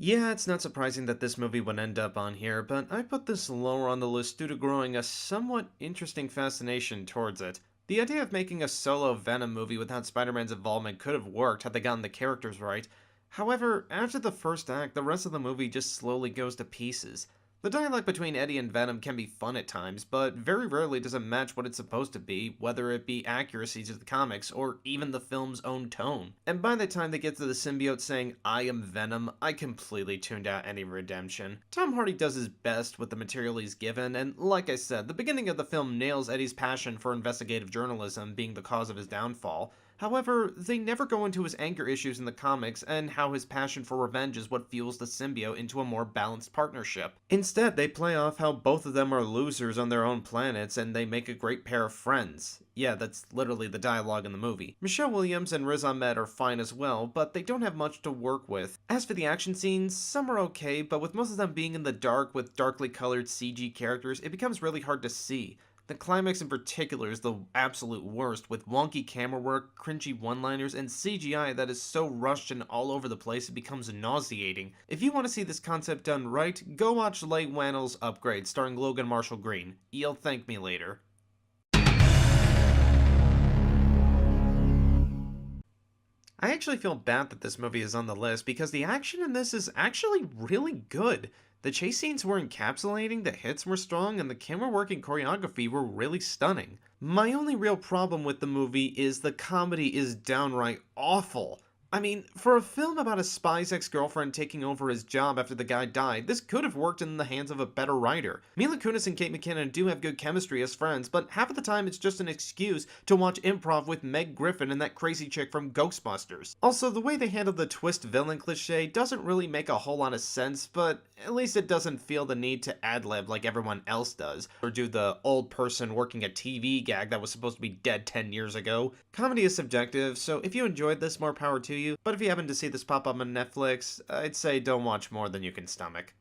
Yeah, it's not surprising that this movie would end up on here, but I put this lower on the list due to growing a somewhat interesting fascination towards it. The idea of making a solo Venom movie without Spider-Man's involvement could have worked had they gotten the characters right. However, after the first act, the rest of the movie just slowly goes to pieces. The dialogue between Eddie and Venom can be fun at times, but very rarely does it match what it's supposed to be, whether it be accuracy to the comics or even the film's own tone. And by the time they get to the symbiote saying, "I am Venom," I completely tuned out any redemption. Tom Hardy does his best with the material he's given, and like I said, the beginning of the film nails Eddie's passion for investigative journalism being the cause of his downfall. However, they never go into his anger issues in the comics and how his passion for revenge is what fuels the symbiote into a more balanced partnership. Instead, they play off how both of them are losers on their own planets and they make a great pair of friends. Yeah, that's literally the dialogue in the movie. Michelle Williams and Riz Ahmed are fine as well, but they don't have much to work with. As for the action scenes, some are okay, but with most of them being in the dark with darkly colored CG characters, it becomes really hard to see. The climax in particular is the absolute worst, with wonky camera work, cringy one-liners, and CGI that is so rushed and all over the place it becomes nauseating. If you want to see this concept done right, go watch Leigh Whannell's Upgrade starring Logan Marshall Green. You'll thank me later. I actually feel bad that this movie is on the list because the action in this is actually really good. The chase scenes were encapsulating, the hits were strong, and the camera work and choreography were really stunning. My only real problem with the movie is the comedy is downright awful. I mean, for a film about a spy's ex-girlfriend taking over his job after the guy died, this could have worked in the hands of a better writer. Mila Kunis and Kate McKinnon do have good chemistry as friends, but half of the time it's just an excuse to watch improv with Meg Griffin and that crazy chick from Ghostbusters. Also, the way they handle the twist villain cliche doesn't really make a whole lot of sense, but at least it doesn't feel the need to ad-lib like everyone else does, or do the old person working a TV gag that was supposed to be dead 10 years ago. Comedy is subjective, so if you enjoyed this, more power to you. But if you happen to see this pop up on Netflix, I'd say don't watch more than you can stomach.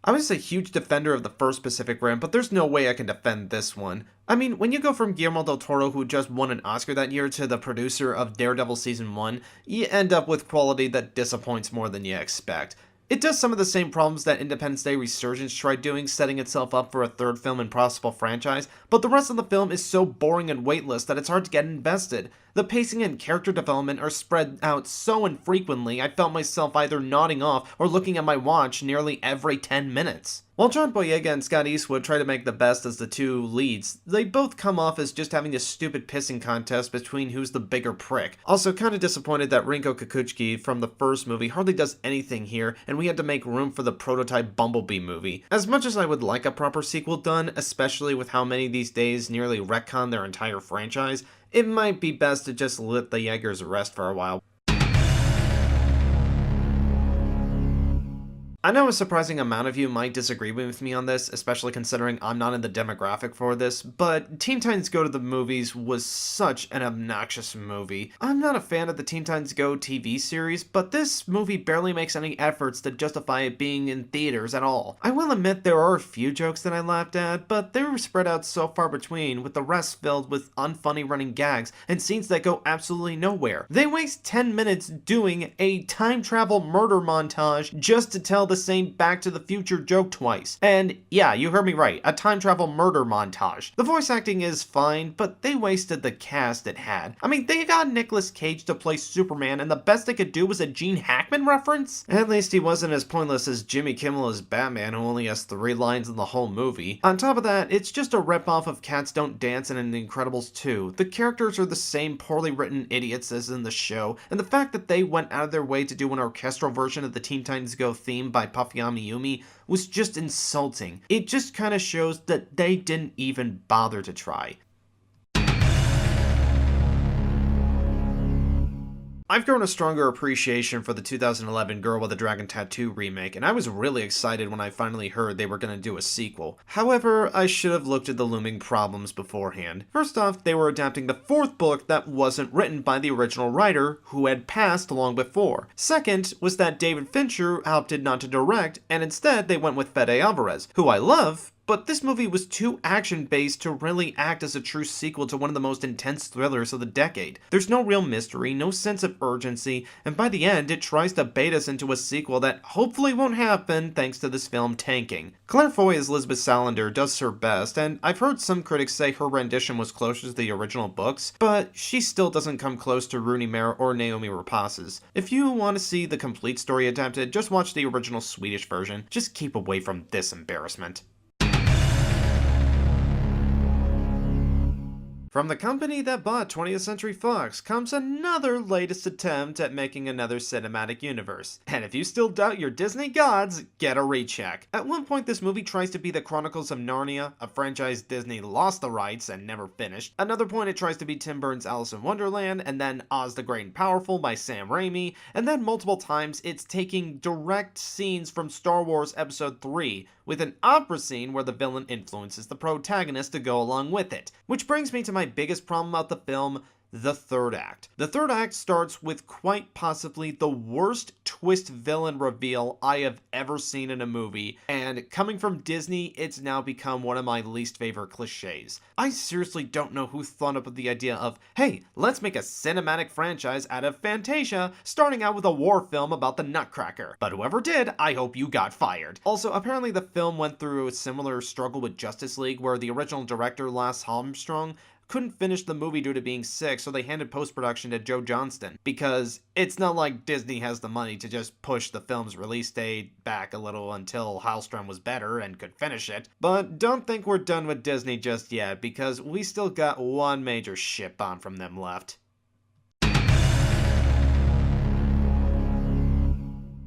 I was a huge defender of the first Pacific Rim, but there's no way I can defend this one. I mean, when you go from Guillermo del Toro, who just won an Oscar that year, to the producer of Daredevil Season 1, you end up with quality that disappoints more than you expect. It does some of the same problems that Independence Day Resurgence tried doing, setting itself up for a third film in possible franchise, but the rest of the film is so boring and weightless that it's hard to get invested. The pacing and character development are spread out so infrequently I felt myself either nodding off or looking at my watch nearly every 10 minutes. While John Boyega and Scott Eastwood try to make the best as the two leads, they both come off as just having this stupid pissing contest between who's the bigger prick. Also, kinda disappointed that Rinko Kikuchi from the first movie hardly does anything here, and we had to make room for the prototype Bumblebee movie. As much as I would like a proper sequel done, especially with how many these days nearly retcon their entire franchise, it might be best to just let the Jaegers rest for a while. I know a surprising amount of you might disagree with me on this, especially considering I'm not in the demographic for this, but Teen Titans Go to the Movies was such an obnoxious movie. I'm not a fan of the Teen Titans Go TV series, but this movie barely makes any efforts to justify it being in theaters at all. I will admit there are a few jokes that I laughed at, but they were spread out so far between, with the rest filled with unfunny running gags and scenes that go absolutely nowhere. They waste 10 minutes doing a time travel murder montage just to tell the same Back to the Future joke twice. And yeah, you heard me right, a time travel murder montage. The voice acting is fine, but they wasted the cast it had. I mean, they got Nicolas Cage to play Superman, and the best they could do was a Gene Hackman reference? At least he wasn't as pointless as Jimmy Kimmel as Batman, who only has 3 lines in the whole movie. On top of that, it's just a ripoff of Cats Don't Dance and The Incredibles 2. The characters are the same poorly written idiots as in the show, and the fact that they went out of their way to do an orchestral version of the Teen Titans Go theme by Puffy Amiyumi was just insulting. It just kinda shows that they didn't even bother to try. I've grown a stronger appreciation for the 2011 Girl with a Dragon Tattoo remake, and I was really excited when I finally heard they were going to do a sequel. However, I should have looked at the looming problems beforehand. First off, they were adapting the 4th book that wasn't written by the original writer, who had passed long before. Second was that David Fincher opted not to direct, and instead they went with Fede Alvarez, who I love, but this movie was too action-based to really act as a true sequel to one of the most intense thrillers of the decade. There's no real mystery, no sense of urgency, and by the end, it tries to bait us into a sequel that hopefully won't happen thanks to this film tanking. Claire Foy as Lisbeth Salander does her best, and I've heard some critics say her rendition was closer to the original books, but she still doesn't come close to Rooney Mara or Naomi Rapaz's. If you want to see the complete story adapted, just watch the original Swedish version. Just keep away from this embarrassment. From the company that bought 20th Century Fox comes another latest attempt at making another cinematic universe. And if you still doubt your Disney gods, get a recheck. At one point, this movie tries to be the Chronicles of Narnia, a franchise Disney lost the rights and never finished. Another point, it tries to be Tim Burton's Alice in Wonderland, and then Oz the Great and Powerful by Sam Raimi, and then multiple times it's taking direct scenes from Star Wars Episode 3, with an opera scene where the villain influences the protagonist to go along with it. Which brings me to my biggest problem about the film, the third act. The third act starts with quite possibly the worst twist villain reveal I have ever seen in a movie, and coming from Disney, it's now become one of my least favorite cliches. I seriously don't know who thought up with the idea of, hey, let's make a cinematic franchise out of Fantasia, starting out with a war film about the Nutcracker. But whoever did, I hope you got fired. Also, apparently the film went through a similar struggle with Justice League, where the original director, Lasse Armstrong, couldn't finish the movie due to being sick, so they handed post-production to Joe Johnston, because it's not like Disney has the money to just push the film's release date back a little until Hallstrom was better and could finish it. But don't think we're done with Disney just yet, because we still got one major shit bomb from them left.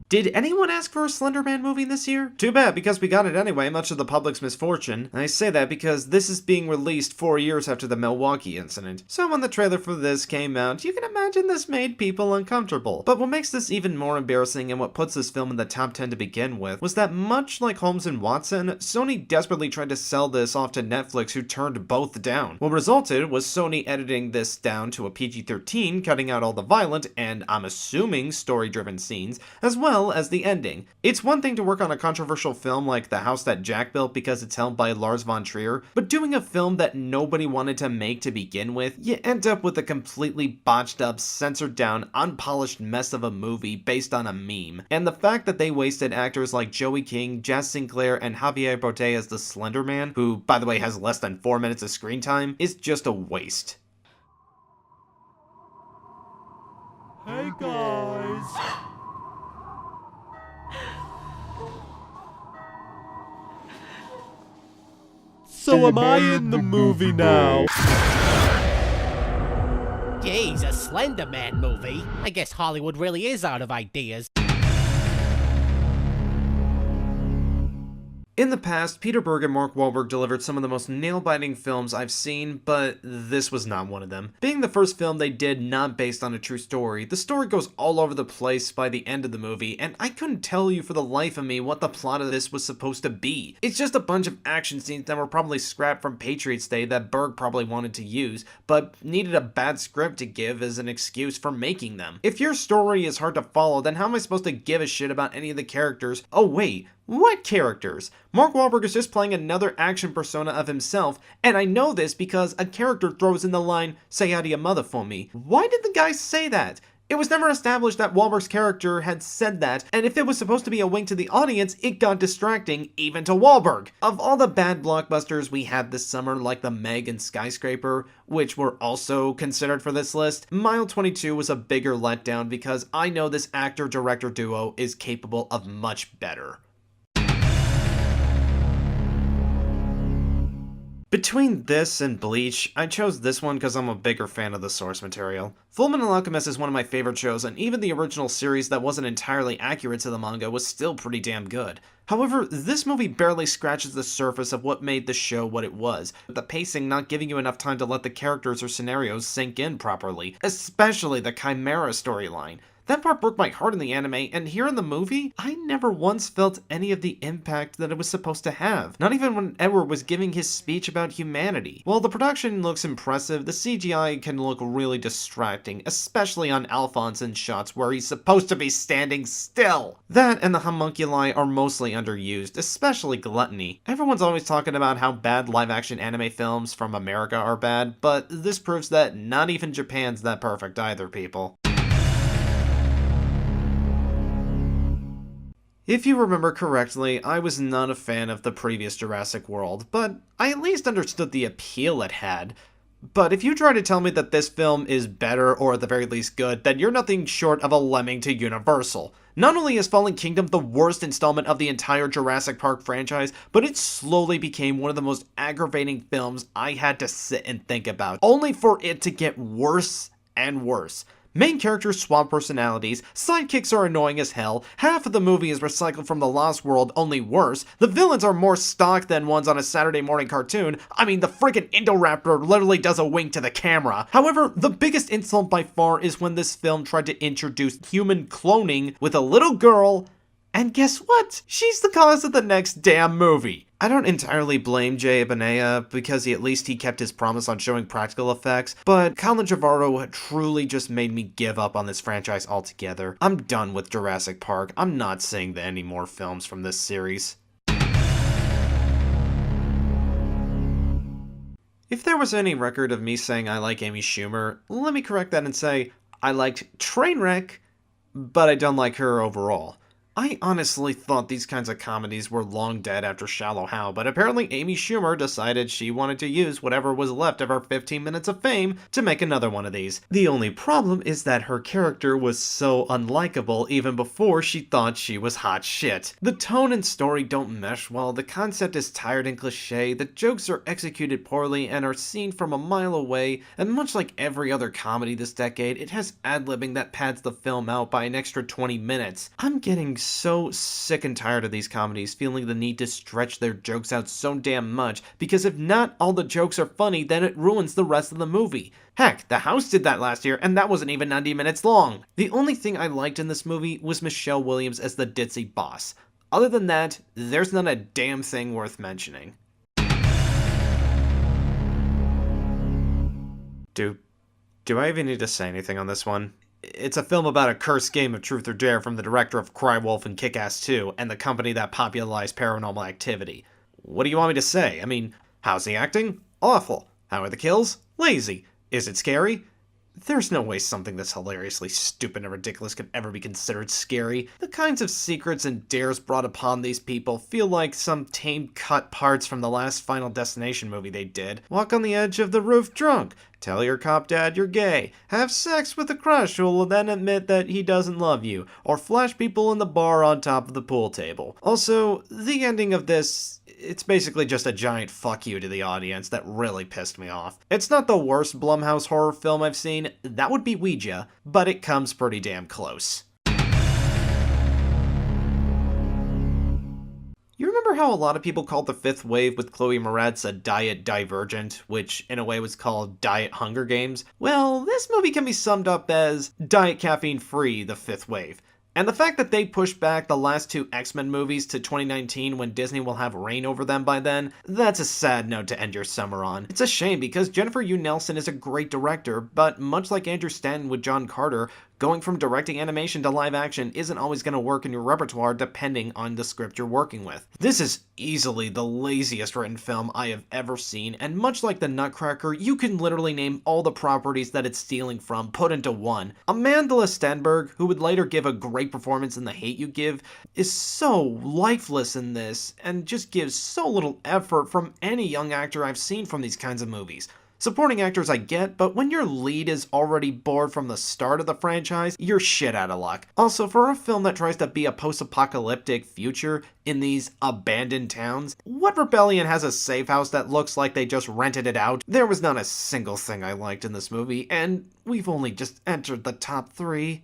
Did anyone ask for a Slender Man movie this year? Too bad, because we got it anyway, much to the public's misfortune. I say that because this is being released 4 years after the Milwaukee incident. So when the trailer for this came out, you can imagine this made people uncomfortable. But what makes this even more embarrassing and what puts this film in the top 10 to begin with was that much like Holmes and Watson, Sony desperately tried to sell this off to Netflix, who turned both down. What resulted was Sony editing this down to a PG-13, cutting out all the violent and, I'm assuming, story-driven scenes, as well as the ending. It's one thing to work on a controversial film like The House That Jack Built because it's held by Lars von Trier, but doing a film that nobody wanted to make to begin with, you end up with a completely botched up, censored down, unpolished mess of a movie based on a meme. And the fact that they wasted actors like Joey King, Jazz Sinclair, and Javier Botet as the Slender Man, who, by the way, has less than 4 minutes of screen time, is just a waste. Hey guys! So am I in the movie now? Geez, a Slender Man movie? I guess Hollywood really is out of ideas. In the past, Peter Berg and Mark Wahlberg delivered some of the most nail-biting films I've seen, but this was not one of them. Being the first film they did not based on a true story, the story goes all over the place by the end of the movie, and I couldn't tell you for the life of me what the plot of this was supposed to be. It's just a bunch of action scenes that were probably scrapped from Patriots Day that Berg probably wanted to use, but needed a bad script to give as an excuse for making them. If your story is hard to follow, then how am I supposed to give a shit about any of the characters? Oh wait, what characters? Mark Wahlberg is just playing another action persona of himself, and I know this because a character throws in the line, "Say hi to your mother for me." Why did the guy say that? It was never established that Wahlberg's character had said that, and if it was supposed to be a wink to the audience, it got distracting, even to Wahlberg. Of all the bad blockbusters we had this summer, like The Meg and Skyscraper, which were also considered for this list, Mile 22 was a bigger letdown because I know this actor-director duo is capable of much better. Between this and Bleach, I chose this one because I'm a bigger fan of the source material. Fullmetal Alchemist is one of my favorite shows, and even the original series that wasn't entirely accurate to the manga was still pretty damn good. However, this movie barely scratches the surface of what made the show what it was, with the pacing not giving you enough time to let the characters or scenarios sink in properly, especially the Chimera storyline. That part broke my heart in the anime, and here in the movie, I never once felt any of the impact that it was supposed to have. Not even when Edward was giving his speech about humanity. While the production looks impressive, the CGI can look really distracting, especially on Alphonse in shots where he's supposed to be standing still. That and the homunculi are mostly underused, especially Gluttony. Everyone's always talking about how bad live-action anime films from America are bad, but this proves that not even Japan's that perfect either, people. If you remember correctly, I was not a fan of the previous Jurassic World, but I at least understood the appeal it had. But if you try to tell me that this film is better or at the very least good, then you're nothing short of a lemming to Universal. Not only is Fallen Kingdom the worst installment of the entire Jurassic Park franchise, but it slowly became one of the most aggravating films I had to sit and think about, only for it to get worse and worse. Main characters swap personalities, sidekicks are annoying as hell, half of the movie is recycled from The Lost World, only worse, the villains are more stock than ones on a Saturday morning cartoon. I mean, the friggin' Indoraptor literally does a wink to the camera. However, the biggest insult by far is when this film tried to introduce human cloning with a little girl, and guess what? She's the cause of the next damn movie. I don't entirely blame Jay Benea because at least he kept his promise on showing practical effects, but Colin Trevorrow truly just made me give up on this franchise altogether. I'm done with Jurassic Park. I'm not seeing any more films from this series. If there was any record of me saying I like Amy Schumer, let me correct that and say I liked Trainwreck, but I don't like her overall. I honestly thought these kinds of comedies were long dead after Shallow Hal, but apparently Amy Schumer decided she wanted to use whatever was left of her 15 minutes of fame to make another one of these. The only problem is that her character was so unlikable even before she thought she was hot shit. The tone and story don't mesh well, the concept is tired and cliche, the jokes are executed poorly and are seen from a mile away, and much like every other comedy this decade, it has ad-libbing that pads the film out by an extra 20 minutes. I'm getting so sick and tired of these comedies feeling the need to stretch their jokes out so damn much, because if not all the jokes are funny, then it ruins the rest of the movie. Heck, The House did that last year, and that wasn't even 90 minutes long. The only thing I liked in this movie was Michelle Williams as the ditzy boss. Other than that, there's not a damn thing worth mentioning. Do I even need to say anything on this one? It's a film about a cursed game of truth or dare from the director of Cry Wolf and Kick-Ass 2 and the company that popularized Paranormal Activity. What do you want me to say? I mean, how's the acting? Awful. How are the kills? Lazy. Is it scary? There's no way something this hilariously stupid and ridiculous could ever be considered scary. The kinds of secrets and dares brought upon these people feel like some tame cut parts from the last Final Destination movie they did. Walk on the edge of the roof drunk. Tell your cop dad you're gay. Have sex with a crush who will then admit that he doesn't love you. Or flash people in the bar on top of the pool table. Also, the ending of this, it's basically just a giant fuck you to the audience that really pissed me off. It's not the worst Blumhouse horror film I've seen, that would be Ouija, but it comes pretty damn close. You remember how a lot of people called The Fifth Wave with Chloe Moretz a diet divergent, which in a way was called Diet Hunger Games? Well, this movie can be summed up as Diet Caffeine Free, The Fifth Wave. And the fact that they pushed back the last two X-Men movies to 2019 when Disney will have reign over them by then, that's a sad note to end your summer on. It's a shame because Jennifer Hugh Nelson is a great director, but much like Andrew Stanton with John Carter, going from directing animation to live action isn't always going to work in your repertoire depending on the script you're working with. This is easily the laziest written film I have ever seen, and much like The Nutcracker, you can literally name all the properties that it's stealing from put into one. Amanda Stenberg, who would later give a great performance in The Hate U Give, is so lifeless in this, and just gives so little effort from any young actor I've seen from these kinds of movies. Supporting actors I get, but when your lead is already bored from the start of the franchise, you're shit out of luck. Also, for a film that tries to be a post-apocalyptic future in these abandoned towns, what rebellion has a safe house that looks like they just rented it out? There was not a single thing I liked in this movie, and we've only just entered the top 3.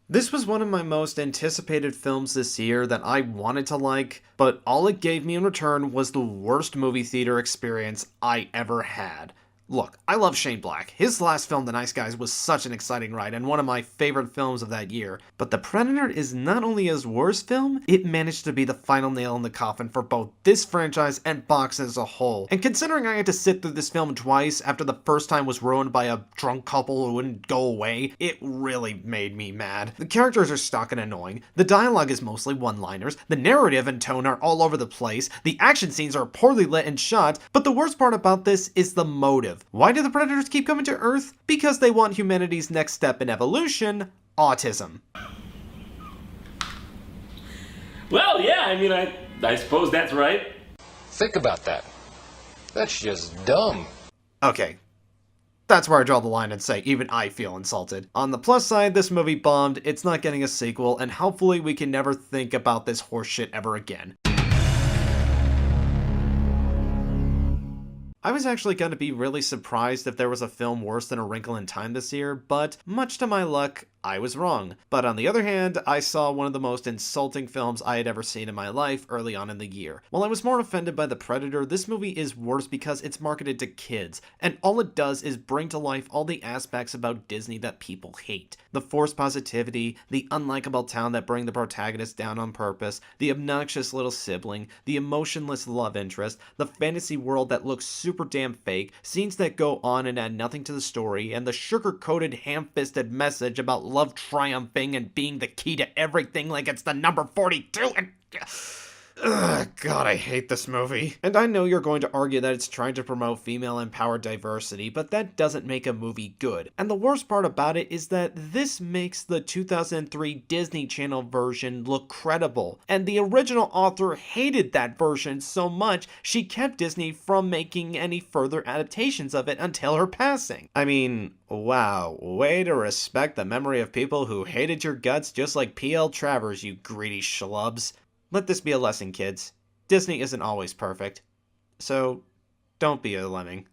This was one of my most anticipated films this year that I wanted to like, but all it gave me in return was the worst movie theater experience I ever had. Look, I love Shane Black. His last film, The Nice Guys, was such an exciting ride and one of my favorite films of that year. But The Predator is not only his worst film, it managed to be the final nail in the coffin for both this franchise and boxing as a whole. And considering I had to sit through this film twice after the first time was ruined by a drunk couple who wouldn't go away, it really made me mad. The characters are stuck and annoying, the dialogue is mostly one-liners, the narrative and tone are all over the place, the action scenes are poorly lit and shot, but the worst part about this is the motive. Why do the Predators keep coming to Earth? Because they want humanity's next step in evolution, autism. Well, yeah, I suppose that's right. Think about that. That's just dumb. Okay, that's where I draw the line and say even I feel insulted. On the plus side, this movie bombed, it's not getting a sequel, and hopefully we can never think about this horseshit ever again. I was actually going to be really surprised if there was a film worse than A Wrinkle in Time this year, but much to my luck, I was wrong. But on the other hand, I saw one of the most insulting films I had ever seen in my life early on in the year. While I was more offended by The Predator, this movie is worse because it's marketed to kids, and all it does is bring to life all the aspects about Disney that people hate. The forced positivity, the unlikable town that bring the protagonist down on purpose, the obnoxious little sibling, the emotionless love interest, the fantasy world that looks super damn fake, scenes that go on and add nothing to the story, and the sugar-coated, ham-fisted message about love triumphing and being the key to everything like it's the number 42 and... Ugh, God, I hate this movie. And I know you're going to argue that it's trying to promote female-empowered diversity, but that doesn't make a movie good. And the worst part about it is that this makes the 2003 Disney Channel version look credible. And the original author hated that version so much, she kept Disney from making any further adaptations of it until her passing. I mean, wow, way to respect the memory of people who hated your guts just like P.L. Travers, you greedy schlubs. Let this be a lesson, kids. Disney isn't always perfect. So, don't be a lemming.